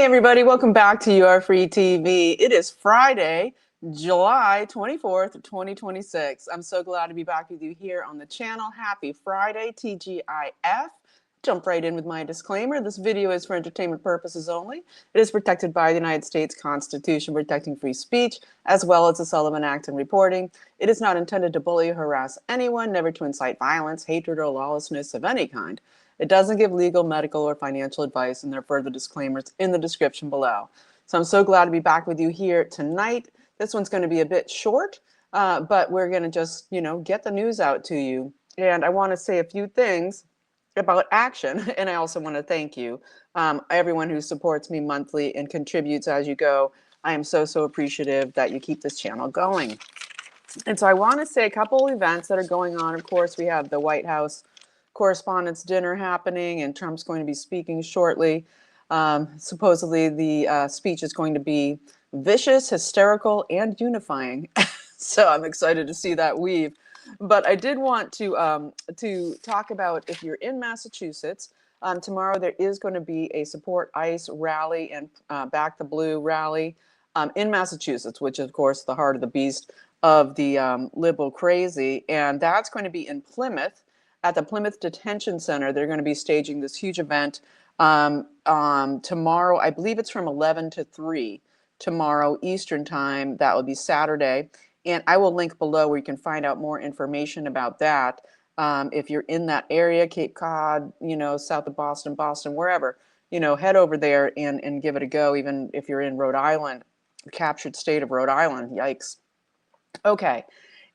everybody, welcome back to You Are Free TV. It is Friday, July 24th, 2026. I'm so glad to be back with you here on the channel. Happy Friday, TGIF. Jump right in with my disclaimer. This video is for entertainment purposes only. It is protected by the United States Constitution protecting free speech, as well as the Sullivan Act and reporting. It is not intended to bully or harass anyone, never to incite violence, hatred, or lawlessness of any kind. It doesn't give legal, medical, or financial advice, and there are further disclaimers in the description below. So I'm so glad to be back with you here tonight. This one's going to be a bit short, but we're going to just, get the news out to you. And I want to say a few things about action, and I also want to thank you, everyone who supports me monthly and contributes as you go. I am so appreciative that you keep this channel going. And so I want to say a couple events that are going on. Of course, we have the White House Correspondents' Dinner happening, and Trump's going to be speaking shortly. Supposedly, the speech is going to be vicious, hysterical, and unifying. So I'm excited to see that weave. But I did want to talk about, if you're in Massachusetts, tomorrow there is going to be a Support ICE rally and Back the Blue rally in Massachusetts, which is, of course, the heart of the beast of the liberal crazy. And that's going to be in Plymouth. At the Plymouth Detention Center, they're going to be staging this huge event tomorrow. I believe it's from 11 to 3 tomorrow Eastern time. That will be Saturday. And I will link below where you can find out more information about that. If you're in that area, Cape Cod, south of Boston, wherever, head over there and give it a go, even if you're in Rhode Island, the captured state of Rhode Island. Yikes. Okay.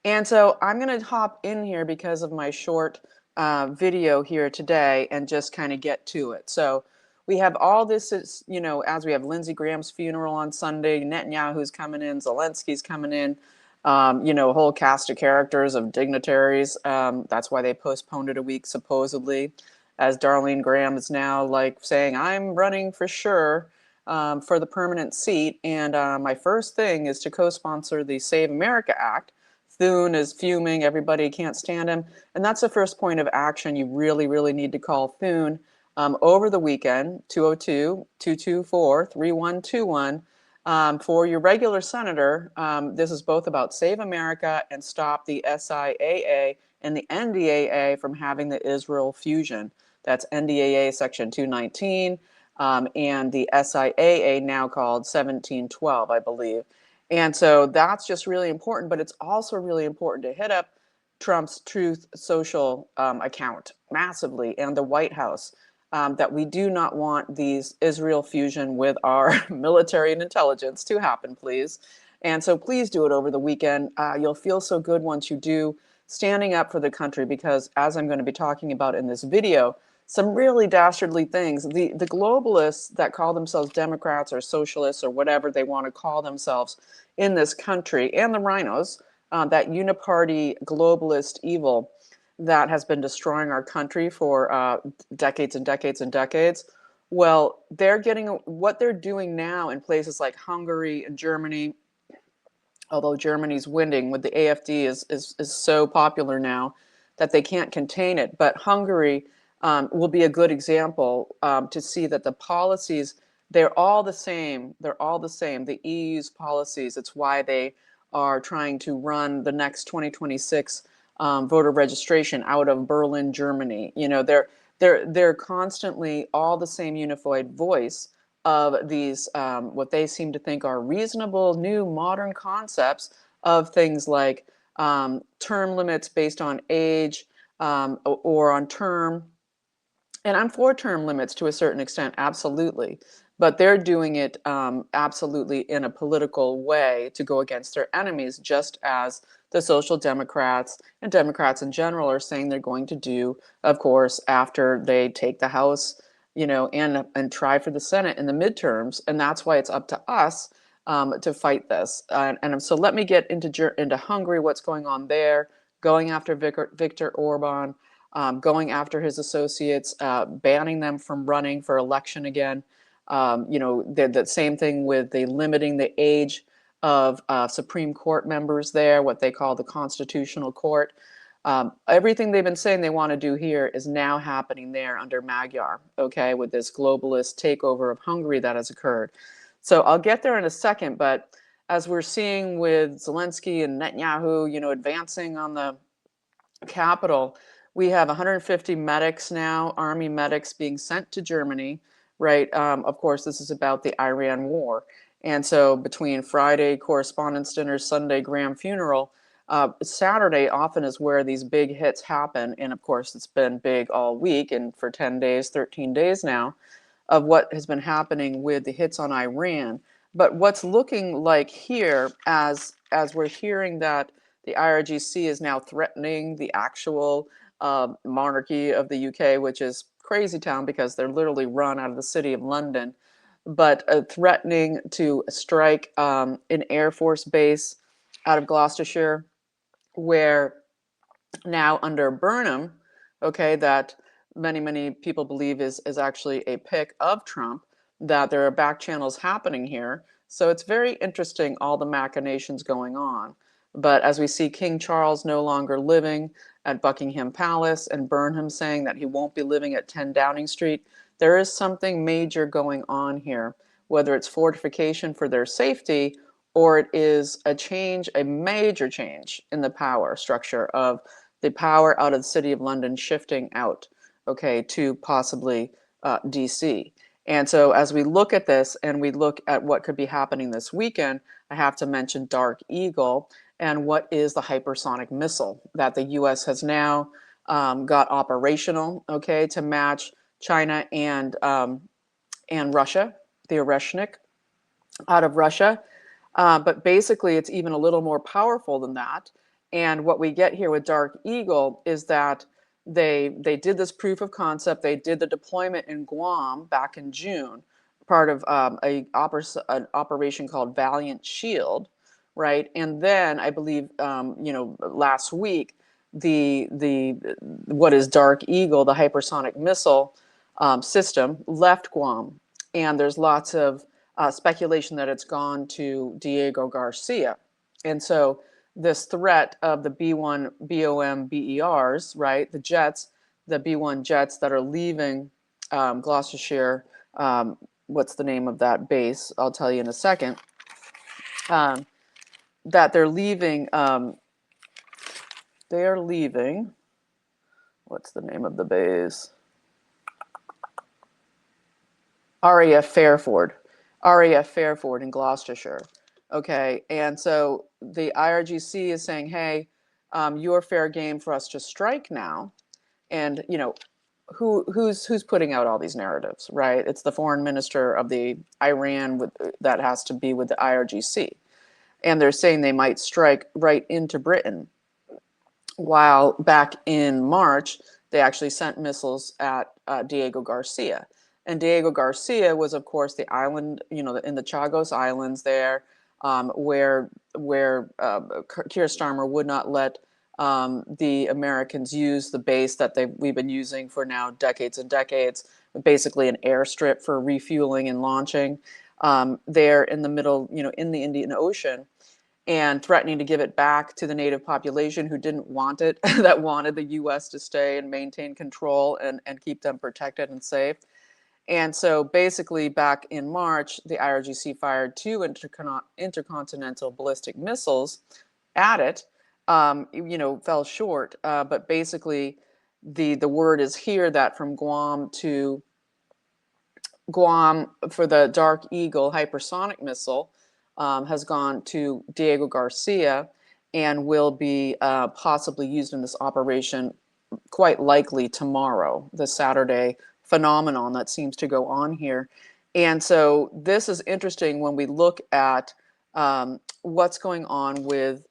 And so I'm going to hop in here because of my short video here today and just kind of get to it. So we have all this, as we have Lindsey Graham's funeral on Sunday, Netanyahu's coming in, Zelensky's coming in, a whole cast of characters of dignitaries. That's why they postponed it a week, supposedly, as Darlene Graham is now saying, I'm running for sure for the permanent seat. And my first thing is to co-sponsor the Save America Act. Thune is fuming. Everybody can't stand him. And that's the first point of action. You really need to call Thune over the weekend, 202-224-3121, for your regular senator. This is both about Save America and stop the SIAA and the NDAA from having the Israel fusion. That's NDAA Section 219 and the SIAA, now called 1712, I believe. And so that's just really important, but it's also really important to hit up Trump's Truth Social account massively, and the White House, that we do not want these Israel fusion with our military and intelligence to happen, please. And so please do it over the weekend. You'll feel so good once you do, standing up for the country, because as I'm going to be talking about in this video, some really dastardly things. The globalists that call themselves Democrats or socialists or whatever they want to call themselves in this country, and the rhinos, that uniparty globalist evil that has been destroying our country for decades and decades and decades. Well, they're getting what they're doing now in places like Hungary and Germany, although Germany's winning with the AfD is so popular now that they can't contain it. But Hungary will be a good example to see that the policies, they're all the same. They're all the same. The EU's policies. It's why they are trying to run the next 2026 voter registration out of Berlin, Germany. They're constantly all the same unified voice of these what they seem to think are reasonable, new, modern concepts of things like term limits based on age or on term. And I'm for term limits to a certain extent, absolutely. But they're doing it absolutely in a political way to go against their enemies, just as the Social Democrats and Democrats in general are saying they're going to do, of course, after they take the House, and try for the Senate in the midterms. And that's why it's up to us to fight this. And so let me get into Hungary, what's going on there, going after Viktor Orban, going after his associates, banning them from running for election again. The same thing with the limiting the age of Supreme Court members there, what they call the Constitutional Court. Everything they've been saying they want to do here is now happening there under Magyar, okay, with this globalist takeover of Hungary that has occurred. So I'll get there in a second, but as we're seeing with Zelensky and Netanyahu, you know, advancing on the capital, we have 150 medics now, army medics being sent to Germany, right? Of course, this is about the Iran war. And so between Friday correspondence dinner, Sunday grand funeral, Saturday often is where these big hits happen. And of course, it's been big all week and for 10 days, 13 days now of what has been happening with the hits on Iran. But what's looking like here, as we're hearing that the IRGC is now threatening the actual monarchy of the UK, which is crazy town because they're literally run out of the city of London, but threatening to strike an Air Force base out of Gloucestershire, where now under Burnham, okay, that many people believe is actually a pick of Trump, that there are back channels happening here. So it's very interesting, all the machinations going on. But as we see King Charles no longer living at Buckingham Palace and Burnham saying that he won't be living at 10 Downing Street, there is something major going on here, whether it's fortification for their safety or it is a change, a major change in the power structure of the power out of the city of London shifting out, okay, to possibly DC. And so as we look at this and we look at what could be happening this weekend, I have to mention Dark Eagle and what is the hypersonic missile that the US has now got operational, okay, to match China and Russia, the Oreshnik out of Russia. But basically, it's even a little more powerful than that. And what we get here with Dark Eagle is that they did this proof of concept. They did the deployment in Guam back in June, part of an operation called Valiant Shield, right? And then I believe, you know, last week, the what is Dark Eagle, the hypersonic missile system, left Guam, and there's lots of speculation that it's gone to Diego Garcia. And so this threat of the B-1 BOM BERs, right, the jets, the B-1 jets that are leaving Gloucestershire, what's the name of that base? I'll tell you in a second. That they're leaving, what's the name of the base? RAF Fairford. RAF Fairford in Gloucestershire. Okay, and so the IRGC is saying, hey, you're fair game for us to strike now. And, you know, who's putting out all these narratives, right? It's the foreign minister of the Iran that has to be with the IRGC. And they're saying they might strike right into Britain. While back in March, they actually sent missiles at Diego Garcia. And Diego Garcia was, of course, the island, you know, in the Chagos Islands there, where Keir Starmer would not let the Americans use the base that we've been using for now decades and decades, basically an airstrip for refueling and launching there in the middle, you know, in the Indian Ocean, and threatening to give it back to the native population who didn't want it, that wanted the U.S. to stay and maintain control and keep them protected and safe. And so basically back in March, the IRGC fired 2 intercontinental ballistic missiles at it, you know, fell short. But basically the word is here that from Guam to Guam for the Dark Eagle hypersonic missile has gone to Diego Garcia and will be possibly used in this operation quite likely tomorrow, the Saturday phenomenon that seems to go on here. And so this is interesting when we look at what's going on with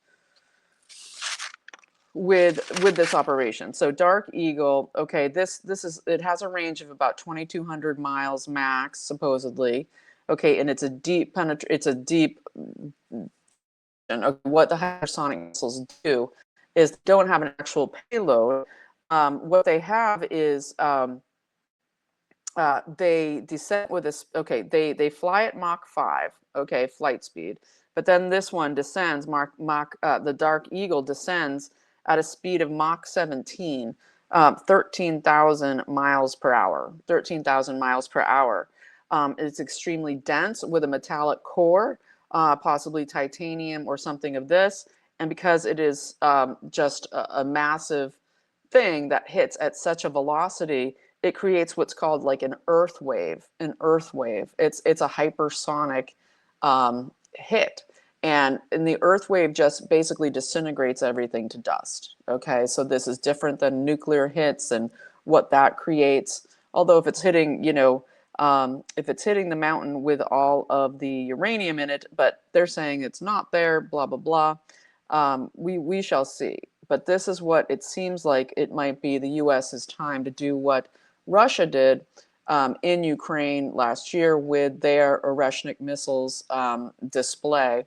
this operation. So Dark Eagle, okay, this is, it has a range of about 2,200 miles max, supposedly. Okay, and it's a deep what the hypersonic missiles do is they don't have an actual payload. What they have is they descend with this, okay, they fly at Mach 5, okay, flight speed. But then this one descends, the Dark Eagle descends at a speed of Mach 17, 13,000 miles per hour. 13,000 miles per hour. It's extremely dense with a metallic core, possibly titanium or something of this. And because it is just a massive thing that hits at such a velocity, it creates what's called like an earth wave. An earth wave. It's a hypersonic hit. And the earth wave just basically disintegrates everything to dust. Okay, so this is different than nuclear hits and what that creates. Although if it's hitting, if it's hitting the mountain with all of the uranium in it, but they're saying it's not there, blah, blah, blah. We shall see. But this is what it seems like it might be the US's time to do what Russia did in Ukraine last year with their Oreshnik missiles display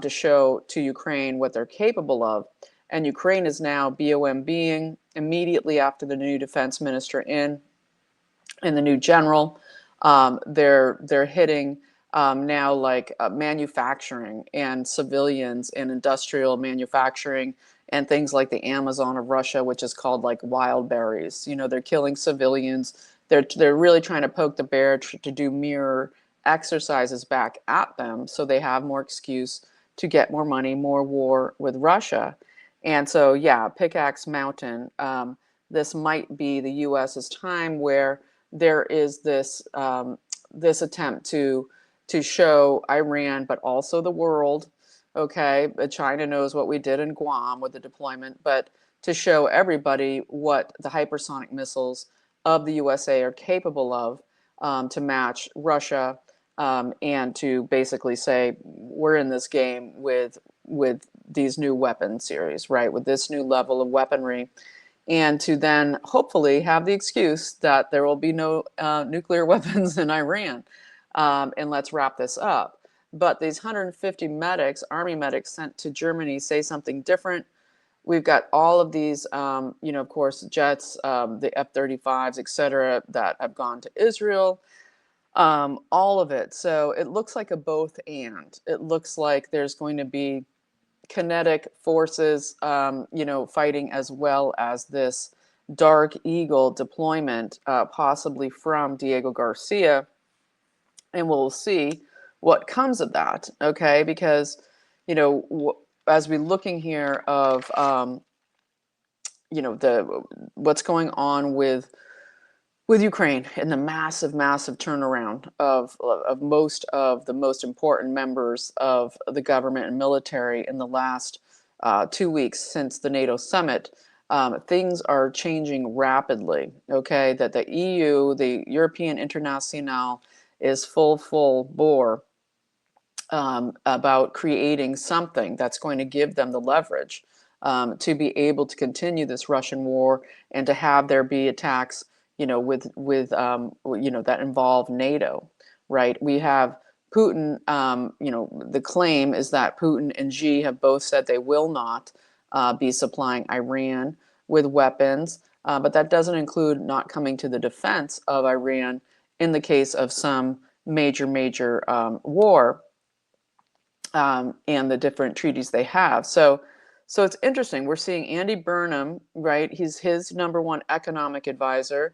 to show to Ukraine what they're capable of. And Ukraine is now BOMBing immediately after the new defense minister and the new general. They're hitting now like manufacturing and civilians and industrial manufacturing and things like the Amazon of Russia, which is called like wild berries. They're killing civilians. They're really trying to poke the bear to do mirror exercises back at them so they have more excuse to get more money, more war with Russia. And so, yeah, Pickax Mountain, this might be the US's time where there is this this attempt to show Iran, but also the world, okay, China knows what we did in Guam with the deployment, but to show everybody what the hypersonic missiles of the USA are capable of to match Russia and to basically say we're in this game with these new weapon series, right, with this new level of weaponry, and to then hopefully have the excuse that there will be no nuclear weapons in Iran. And let's wrap this up. But these 150 medics, army medics sent to Germany say something different. We've got all of these, of course, jets, the F-35s, et cetera, that have gone to Israel. All of it. So it looks like a both and. It looks like there's going to be kinetic forces, fighting as well as this Dark Eagle deployment, possibly from Diego Garcia. And we'll see what comes of that, okay? Because, as we're looking here of, what's going on with Ukraine and the massive, massive turnaround of most of the most important members of the government and military in the last 2 weeks since the NATO summit, things are changing rapidly, okay? That the EU, the European International, is full bore about creating something that's going to give them the leverage to be able to continue this Russian war and to have there be attacks with that involve NATO, right? We have Putin, the claim is that Putin and Xi have both said they will not be supplying Iran with weapons, but that doesn't include not coming to the defense of Iran in the case of some major war and the different treaties they have. So it's interesting. We're seeing Andy Burnham, right? He's his number one economic advisor.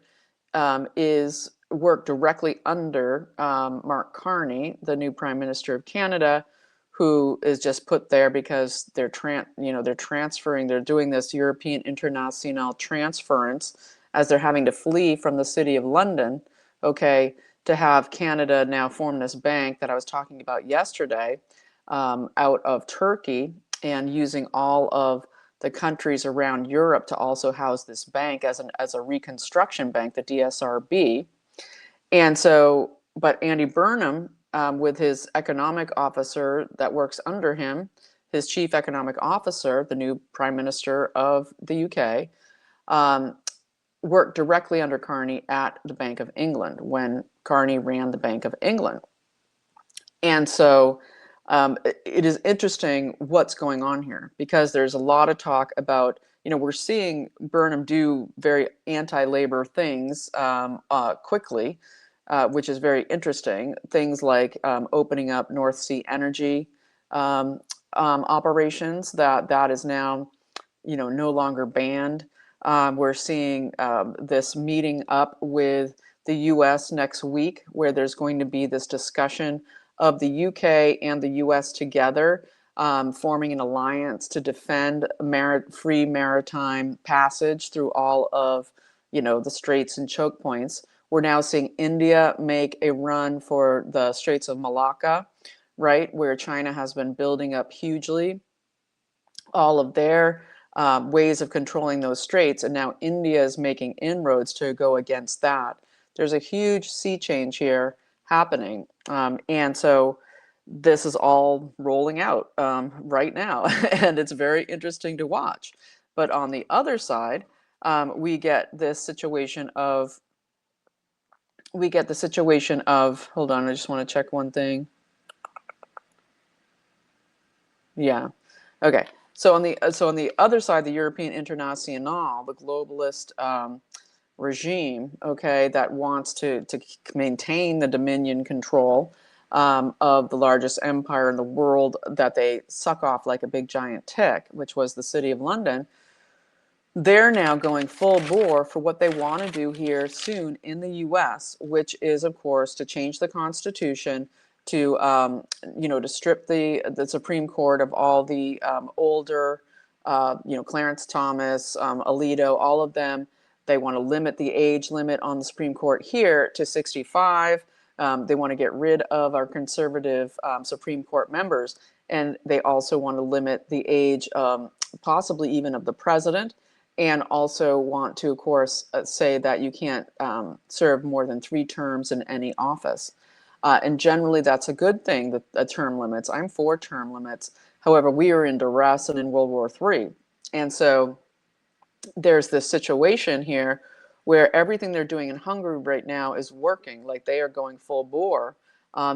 Is worked directly under Mark Carney, the new Prime Minister of Canada, who is just put there because they're transferring, they're doing this European International transference as they're having to flee from the city of London, okay, to have Canada now form this bank that I was talking about yesterday out of Turkey and using all of the countries around Europe to also house this bank as a reconstruction bank, the DSRB. And so, but Andy Burnham, with his economic officer that works under him, his chief economic officer, the new Prime Minister of the UK, worked directly under Carney at the Bank of England when Carney ran the Bank of England. And so it is interesting what's going on here because there's a lot of talk about, we're seeing Burnham do very anti-labor things quickly, which is very interesting. Things like opening up North Sea energy operations, that is now no longer banned. We're seeing this meeting up with the US next week, where there's going to be this discussion of the UK and the US together, forming an alliance to defend free maritime passage through all of, the straits and choke points. We're now seeing India make a run for the Straits of Malacca, right, where China has been building up hugely all of their ways of controlling those straits, and now India is making inroads to go against that. There's a huge sea change here happening, and so this is all rolling out right now, and it's very interesting to watch. But on the other side, we get this situation of hold on, I just want to check one thing. Yeah. Okay. So on the other side, the European International, the globalist regime, okay, that wants to maintain the dominion control of the largest empire in the world that they suck off like a big giant tick, which was the City of London. They're now going full bore for what they want to do here soon in the US, which is, of course, to change the Constitution, to to strip the Supreme Court of all the older, Clarence Thomas, Alito, all of them. They want to limit the age limit on the Supreme Court here to 65. They want to get rid of our conservative Supreme Court members, and they also want to limit the age, possibly even of the president, and also want to, of course, say that you can't serve more than 3 terms in any office. And generally, that's a good thing, the term limits. I'm for term limits. However, we are in duress and in World War III. And so there's this situation here where everything they're doing in Hungary right now is working. Like, they are going full bore,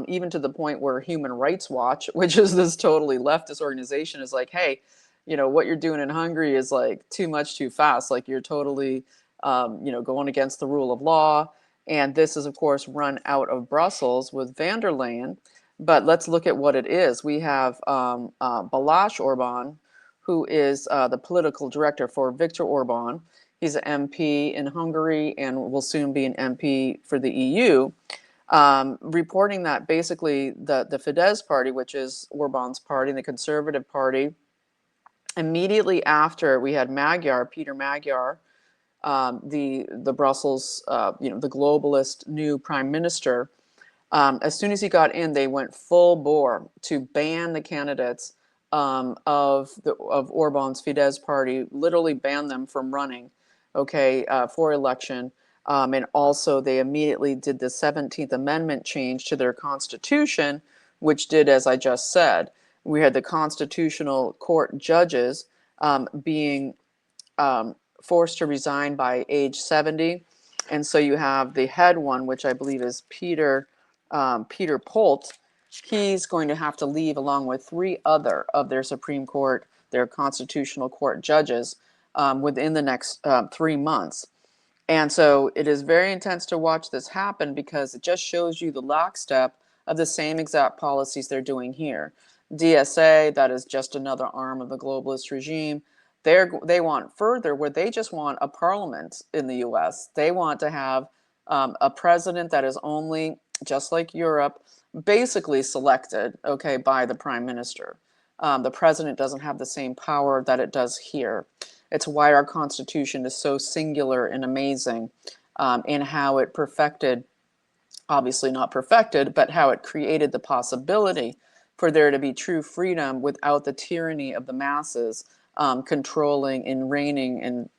even to the point where Human Rights Watch, which is this totally leftist organization, is like, hey, what you're doing in Hungary is like too much too fast. Like, you're totally, going against the rule of law. And this is, of course, run out of Brussels with van der Leyen. But let's look at what it is. We have Balázs Orban, who is the political director for Viktor Orban. He's an MP in Hungary and will soon be an MP for the EU, reporting that basically the Fidesz party, which is Orban's party, the Conservative Party, immediately after we had Peter Magyar, the Brussels, the globalist new prime minister, as soon as he got in, they went full bore to ban the candidates of Orban's Fidesz party, literally ban them from running, okay, for election. And also they immediately did the 17th Amendment change to their constitution, which did, as I just said, we had the Constitutional Court judges being forced to resign by age 70. And so you have the head one, which I believe is Peter Polt. He's going to have to leave along with 3 other of their Supreme Court, their Constitutional Court judges within the next 3 months. And so it is very intense to watch this happen, because it just shows you the lockstep of the same exact policies they're doing here. DSA, that is just another arm of the globalist regime. They want further, where they just want a parliament in the US. They want to have a president that is only, just like Europe, basically selected, okay, by the prime minister. The president doesn't have the same power that it does here. It's why our Constitution is so singular and amazing in how it perfected, obviously not perfected, but how it created the possibility for there to be true freedom without the tyranny of the masses controlling and reigning and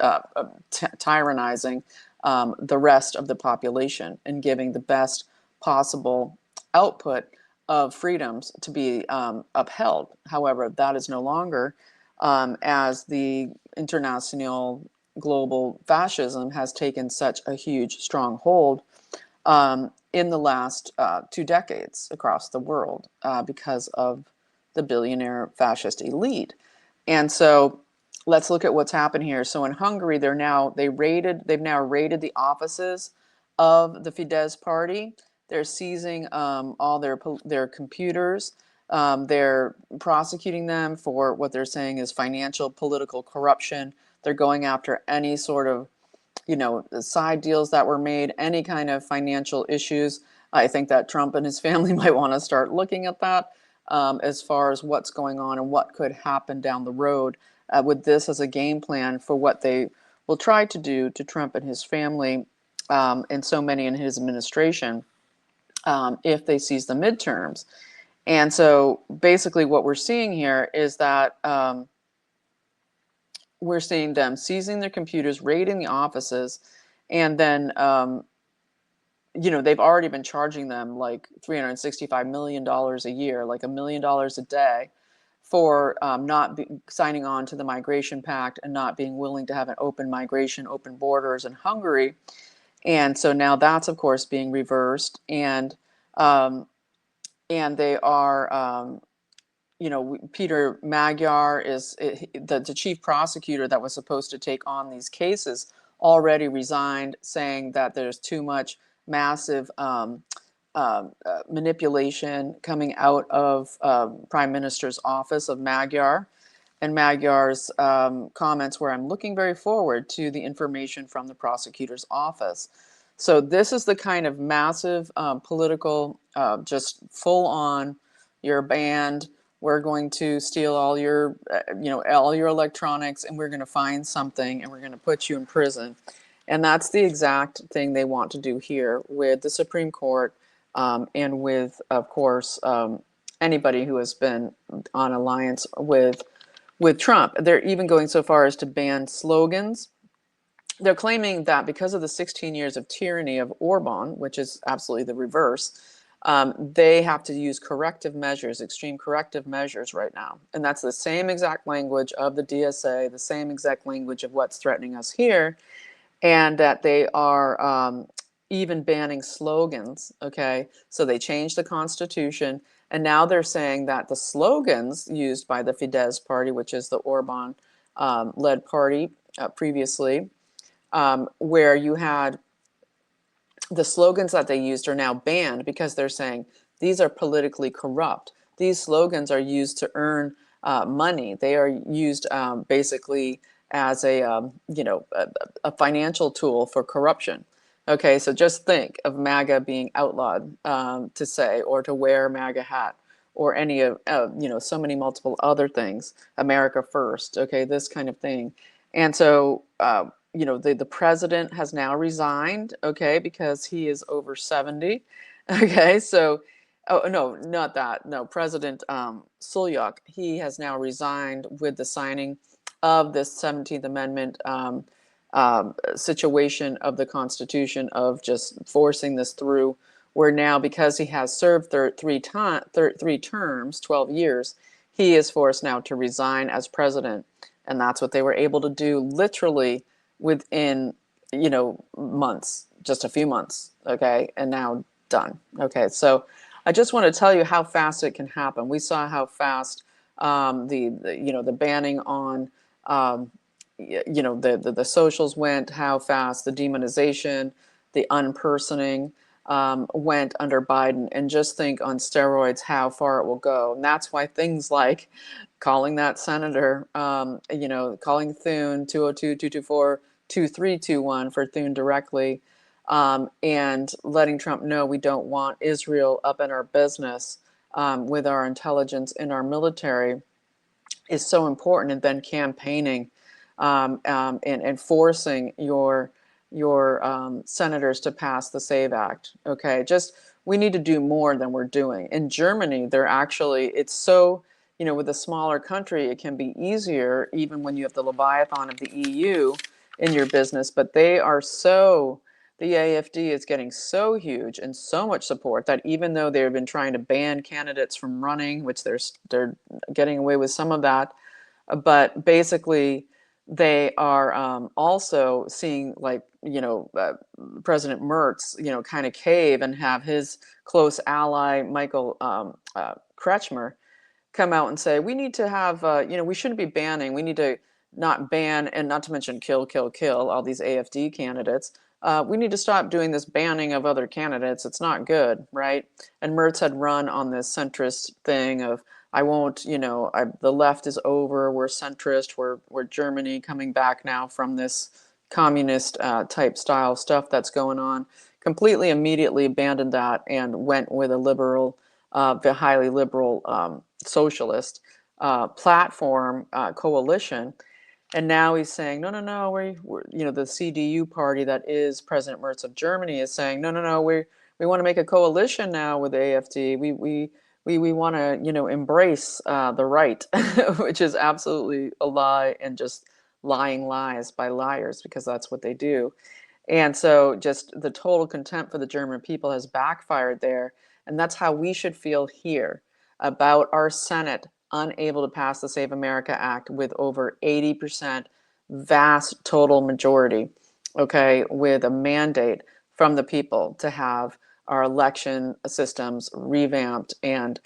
tyrannizing the rest of the population, and giving the best possible output of freedoms to be upheld. However, that is no longer, as the international global fascism has taken such a huge strong hold in the last 2 decades across the world because of the billionaire fascist elite. And so let's look at what's happened here. So in Hungary, they've now raided the offices of the Fidesz party. They're seizing all their computers. They're prosecuting them for what they're saying is financial, political corruption. They're going after any sort of, side deals that were made, any kind of financial issues. I think that Trump and his family might want to start looking at that, as far as what's going on and what could happen down the road, with this as a game plan for what they will try to do to Trump and his family, and so many in his administration, if they seize the midterms. And so basically what we're seeing here is that, we're seeing them seizing their computers, raiding the offices, and then, they've already been charging them like $365 million a year, like $1 million a day, for not signing on to the Migration Pact and not being willing to have an open migration, open borders in Hungary. And so now that's, of course, being reversed. And they are, Peter Magyar is the chief prosecutor that was supposed to take on these cases, already resigned, saying that there's too much massive manipulation coming out of Prime Minister's office of Magyar. And Magyar's comments were, "I'm looking very forward to the information from the prosecutor's office." So this is the kind of massive political, just full on, you're banned. We're going to steal all your, all your electronics, and we're going to find something, and we're going to put you in prison. And that's the exact thing they want to do here with the Supreme Court, and with, of course, anybody who has been on alliance with Trump. They're even going so far as to ban slogans. They're claiming that because of the 16 years of tyranny of Orban, which is absolutely the reverse, they have to use corrective measures, extreme corrective measures right now. And that's the same exact language of the DSA, the same exact language of what's threatening us here, and that they are even banning slogans, okay? So they changed the Constitution, and now they're saying that the slogans used by the Fidesz party, which is the Orban led party previously, where you had the slogans that they used are now banned because they're saying these are politically corrupt. These slogans are used to earn money. They are used basically as a financial tool for corruption. Okay, so just think of MAGA being outlawed to say, or to wear a MAGA hat, or any of so many multiple other things. America first. Okay, this kind of thing. And so the president has now resigned, okay, because he is over 70. Okay, so, oh no, not that. No, President Sulyok, he has now resigned with the signing of this 17th Amendment situation of the Constitution, of just forcing this through, where now, because he has served three terms, 12 years, he is forced now to resign as president. And that's what they were able to do literally within, months, just a few months, okay, and now done. Okay, so I just want to tell you how fast it can happen. We saw how fast the banning on the socials went, how fast the demonization, the unpersoning went under Biden, and just think on steroids how far it will go. And that's why things like calling that senator, calling Thune 202-224-2321 for Thune directly, and letting Trump know we don't want Israel up in our business with our intelligence and our military is so important. And then campaigning and forcing your senators to pass the SAVE Act. Okay, just we need to do more than we're doing. In Germany, they're actually, it's so, with a smaller country, it can be easier even when you have the Leviathan of the EU in your business, but they are so, the AfD is getting so huge and so much support that even though they've been trying to ban candidates from running, which they're getting away with some of that, but basically they are also seeing, like, President Merz, kind of cave and have his close ally, Michael Kretschmer, come out and say, we need to have, we shouldn't be banning, we need to not ban, and not to mention kill all these AfD candidates, we need to stop doing this banning of other candidates. It's not good, right? And Merz had run on this centrist thing of, I won't, the left is over, we're centrist, we're Germany coming back now from this communist type style stuff that's going on. Completely immediately abandoned that and went with a liberal, the highly liberal socialist platform coalition. And now he's saying, no, no, no, we're the CDU party that is President Merz of Germany is saying, no, no, no, we want to make a coalition now with AfD. We want to, embrace the right, which is absolutely a lie and just lying lies by liars, because that's what they do. And so just the total contempt for the German people has backfired there. And that's how we should feel here about our Senate unable to pass the Save America Act with over 80% vast total majority, okay, with a mandate from the people to have our election systems revamped. And,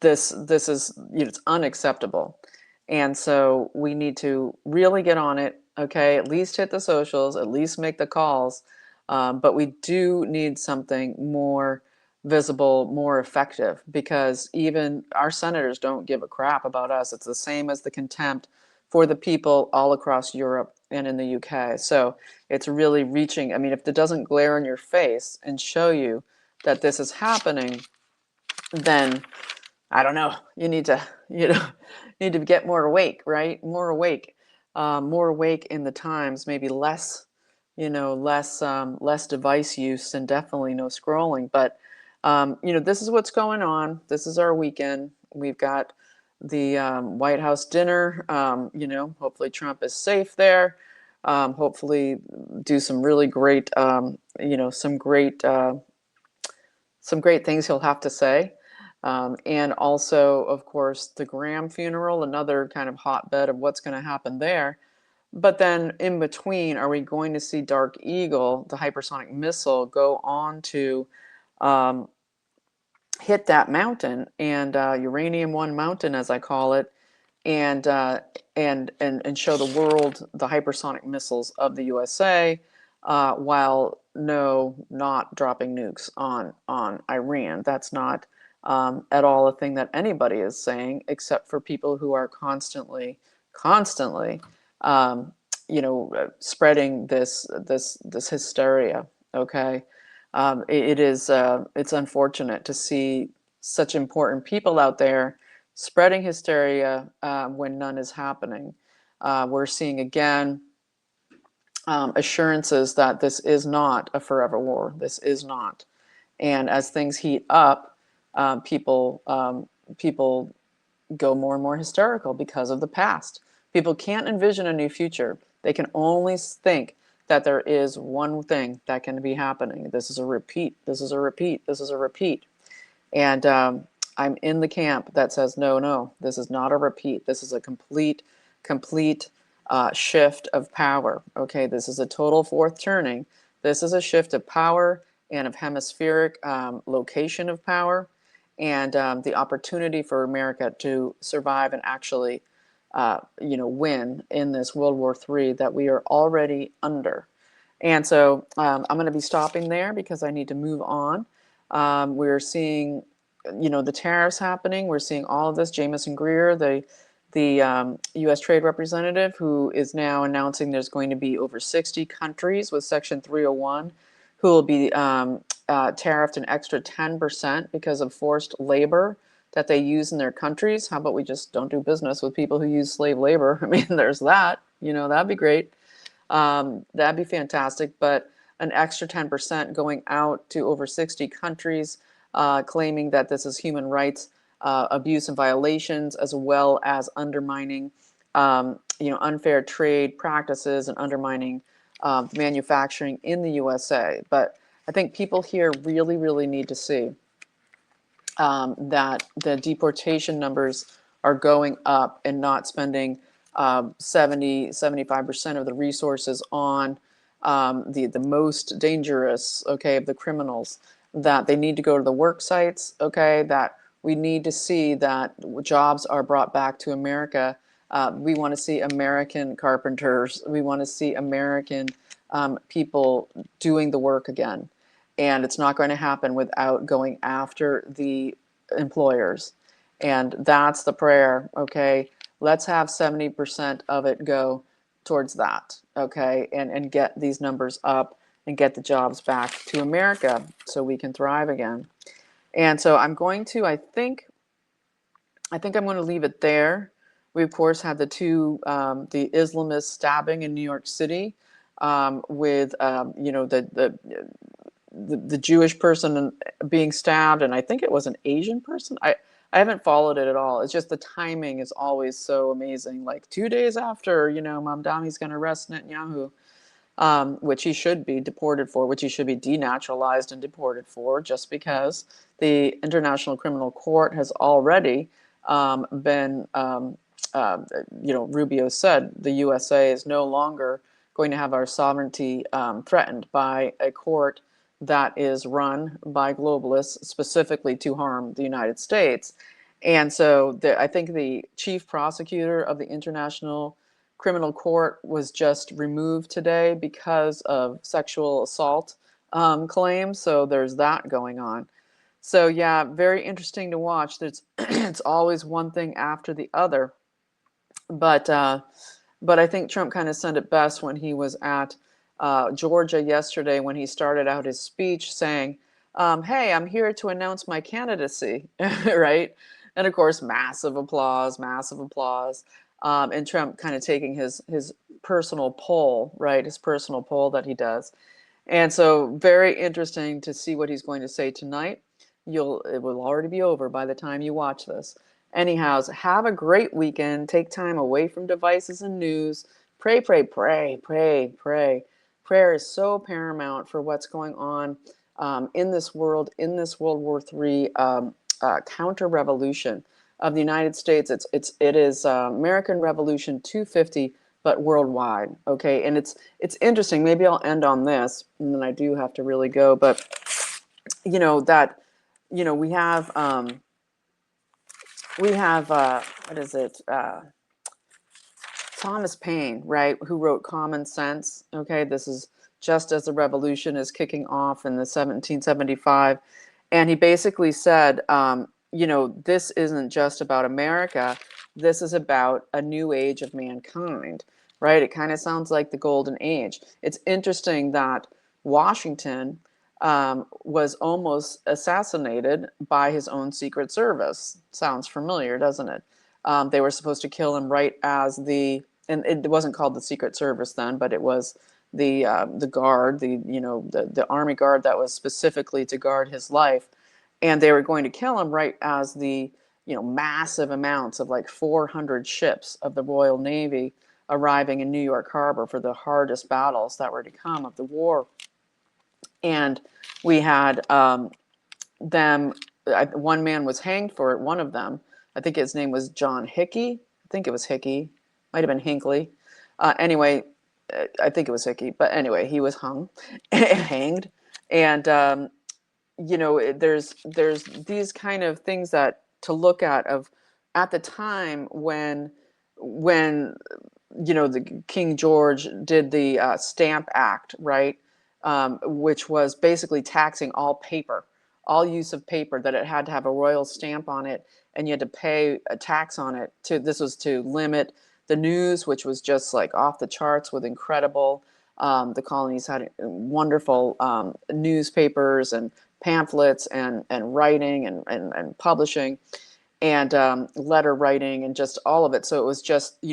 this is, it's unacceptable. And so we need to really get on it, okay? At least hit the socials, at least make the calls. But we do need something more visible, more effective, because even our senators don't give a crap about us. It's the same as the contempt for the people all across Europe and in the UK. So it's really reaching. I mean, if it doesn't glare in your face and show you that this is happening, then I don't know. You need to, need to get more awake, right? More awake in the times. Maybe less, less device use, and definitely no scrolling. But this is what's going on. This is our weekend. We've got the White House dinner. Hopefully Trump is safe there. Hopefully, do some really great, some great things he'll have to say. And also, of course, the Graham funeral, another kind of hotbed of what's going to happen there. But then in between, are we going to see Dark Eagle, the hypersonic missile, go on to hit that mountain, and Uranium One Mountain, as I call it, and show the world the hypersonic missiles of the USA, while not dropping nukes on Iran. That's not at all a thing that anybody is saying, except for people who are constantly, spreading this hysteria. Okay, it's unfortunate to see such important people out there spreading hysteria when none is happening. We're seeing again assurances that this is not a forever war. This is not. And as things heat up, people go more and more hysterical because of the past. People can't envision a new future. They can only think that there is one thing that can be happening. This is a repeat. This is a repeat. This is a repeat. And I'm in the camp that says, no, this is not a repeat. This is a complete shift of power. Okay, this is a total fourth turning. This is a shift of power and of hemispheric location of power, and the opportunity for America to survive and actually, win in this World War III that we are already under. And so I'm going to be stopping there because I need to move on. We're seeing, the tariffs happening. We're seeing all of this. Jamison Greer, the U.S. Trade Representative, who is now announcing there's going to be over 60 countries with Section 301 who will be tariffed an extra 10% because of forced labor that they use in their countries. How about we just don't do business with people who use slave labor? I mean, there's that. That'd be great. That'd be fantastic. But an extra 10% going out to over 60 countries, claiming that this is human rights abuse and violations, as well as undermining, unfair trade practices and undermining manufacturing in the USA. But I think people here really, really need to see that the deportation numbers are going up and not spending 75% of the resources on the most dangerous, okay, of the criminals, that they need to go to the work sites, okay, that we need to see that jobs are brought back to America. We want to see American carpenters. We want to see American people doing the work again. And it's not going to happen without going after the employers. And that's the prayer, okay? Let's have 70% of it go towards that, okay? And get these numbers up and get the jobs back to America so we can thrive again. And so I'm going to, I think I'm going to leave it there. We, of course, had the the Islamist stabbing in New York City with, the Jewish person being stabbed, and I think it was an Asian person. I haven't followed it at all. It's just the timing is always so amazing. Like 2 days after, Mamdani's going to arrest Netanyahu, which he should be deported for, which he should be denaturalized and deported for, just because the International Criminal Court has already been, Rubio said the USA is no longer going to have our sovereignty threatened by a court that is run by globalists specifically to harm the United States. And so I think the chief prosecutor of the International Criminal Court was just removed today because of sexual assault claims. So there's that going on. So yeah, very interesting to watch. It's always one thing after the other. But I think Trump kind of said it best when he was at Georgia yesterday, when he started out his speech saying, hey, I'm here to announce my candidacy, right? And of course, massive applause. And Trump kind of taking his personal poll, right? His personal poll that he does. And so very interesting to see what he's going to say tonight. It will already be over by the time you watch this. Anyhow, have a great weekend. Take time away from devices and news. Pray, pray, pray, pray, pray. Prayer is so paramount for what's going on in this world, in this World War III counter-revolution of the United States. It is American Revolution 250, but worldwide. Okay, and it's interesting. Maybe I'll end on this, and then I do have to really go. But we have what is it? Thomas Paine, right, who wrote Common Sense. Okay, this is just as the revolution is kicking off in the 1775. And he basically said, this isn't just about America. This is about a new age of mankind, right? It kind of sounds like the golden age. It's interesting that Washington was almost assassinated by his own Secret Service. Sounds familiar, doesn't it? They were supposed to kill him right as and it wasn't called the Secret Service then, but it was the guard, the Army Guard that was specifically to guard his life. And they were going to kill him right as the massive amounts of like 400 ships of the Royal Navy arriving in New York Harbor for the hardest battles that were to come of the war. And we had them, one man was hanged for it, one of them. I think his name was John Hickey. I think it was Hickey. Might have been Hinckley. Anyway, I think it was Hickey. But anyway, he was hanged. And, there's these kind of things that to look at at the time when the King George did the Stamp Act, right? Which was basically taxing all paper, all use of paper, that it had to have a royal stamp on it, and you had to pay a tax on it. This was to limit the news, which was just like off the charts with incredible. The colonies had wonderful newspapers and pamphlets and writing and publishing and letter writing and just all of it. So it was just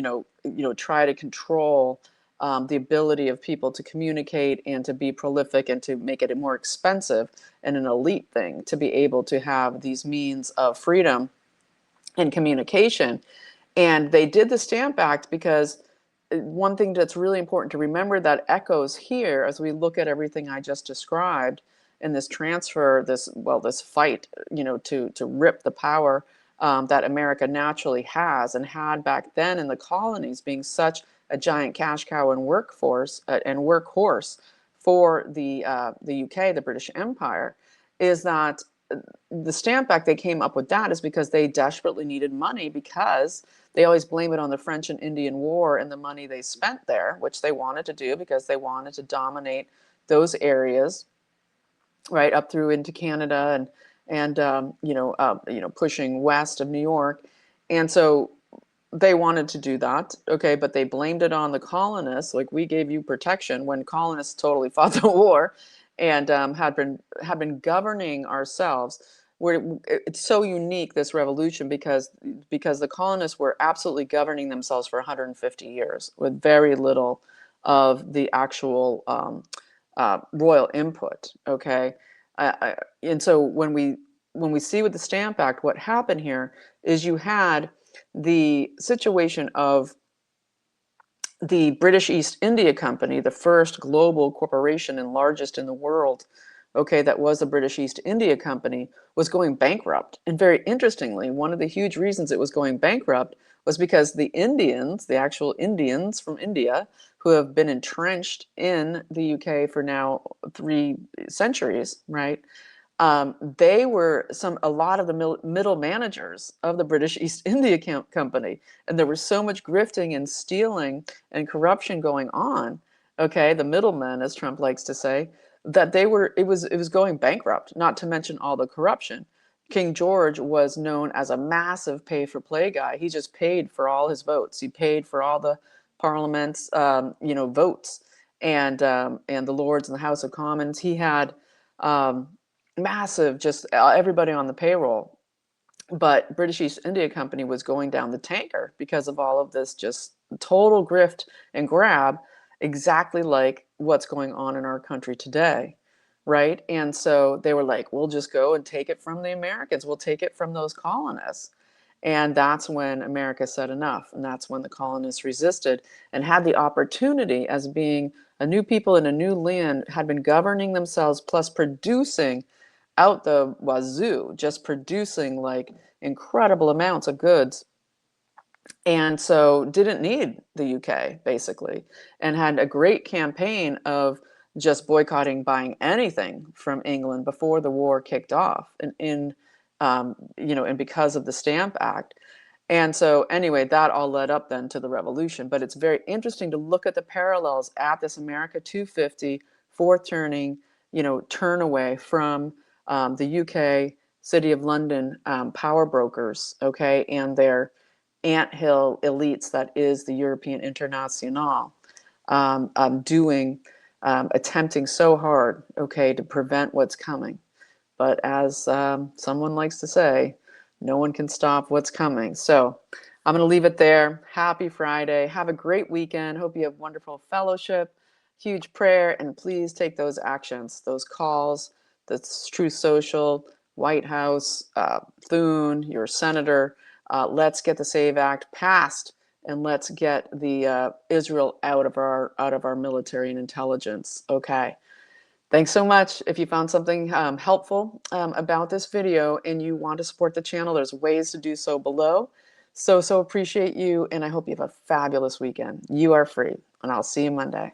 try to control the ability of people to communicate and to be prolific and to make it more expensive and an elite thing to be able to have these means of freedom and communication. And they did the Stamp Act because one thing that's really important to remember that echoes here as we look at everything I just described in this transfer, this fight, to rip the power that America naturally has and had back then in the colonies, being such a giant cash cow and workforce and workhorse for the UK, the British Empire, is that the Stamp Act, they came up with that is because they desperately needed money, because they always blame it on the French and Indian War and the money they spent there, which they wanted to do because they wanted to dominate those areas, right up through into Canada and pushing west of New York. And so they wanted to do that, okay, but they blamed it on the colonists. Like, we gave you protection, when colonists totally fought the war and had been governing ourselves. It's so unique, this revolution, because the colonists were absolutely governing themselves for 150 years with very little of the actual royal input. Okay, and so when we see with the Stamp Act, what happened here is you had the situation of the British East India Company, the first global corporation and largest in the world, okay, that was the British East India Company, was going bankrupt. And very interestingly, one of the huge reasons it was going bankrupt was because the Indians, the actual Indians from India, who have been entrenched in the UK for now 3 centuries, right? They were a lot of the middle managers of the British East India Company, and there was so much grifting and stealing and corruption going on. Okay, the middlemen, as Trump likes to say, that it was going bankrupt. Not to mention all the corruption. King George was known as a massive pay-for-play guy. He just paid for all his votes. He paid for all the Parliament's votes, and the Lords and the House of Commons. He had massive, just everybody on the payroll. But British East India Company was going down the tanker because of all of this just total grift and grab, exactly like what's going on in our country today, right? And so they were like, we'll just go and take it from the Americans. We'll take it from those colonists. And that's when America said enough. And that's when the colonists resisted and had the opportunity, as being a new people in a new land, had been governing themselves, plus producing out the wazoo, just producing like incredible amounts of goods. And so didn't need the UK, basically, and had a great campaign of just boycotting buying anything from England before the war kicked off, and because of the Stamp Act. And so anyway, that all led up then to the revolution. But it's very interesting to look at the parallels at this America 250 fourth turning, turn away from the UK, City of London power brokers, okay, and their anthill elites, that is the European International, attempting so hard, okay, to prevent what's coming. But as someone likes to say, no one can stop what's coming. So I'm going to leave it there. Happy Friday. Have a great weekend. Hope you have wonderful fellowship, huge prayer, and please take those actions, those calls, the Truth Social, White House, Thune, your senator. Let's get the SAVE Act passed, and let's get the Israel out of our military and intelligence. Okay. Thanks so much. If you found something helpful about this video and you want to support the channel, there's ways to do so below. So appreciate you, and I hope you have a fabulous weekend. You are free, and I'll see you Monday.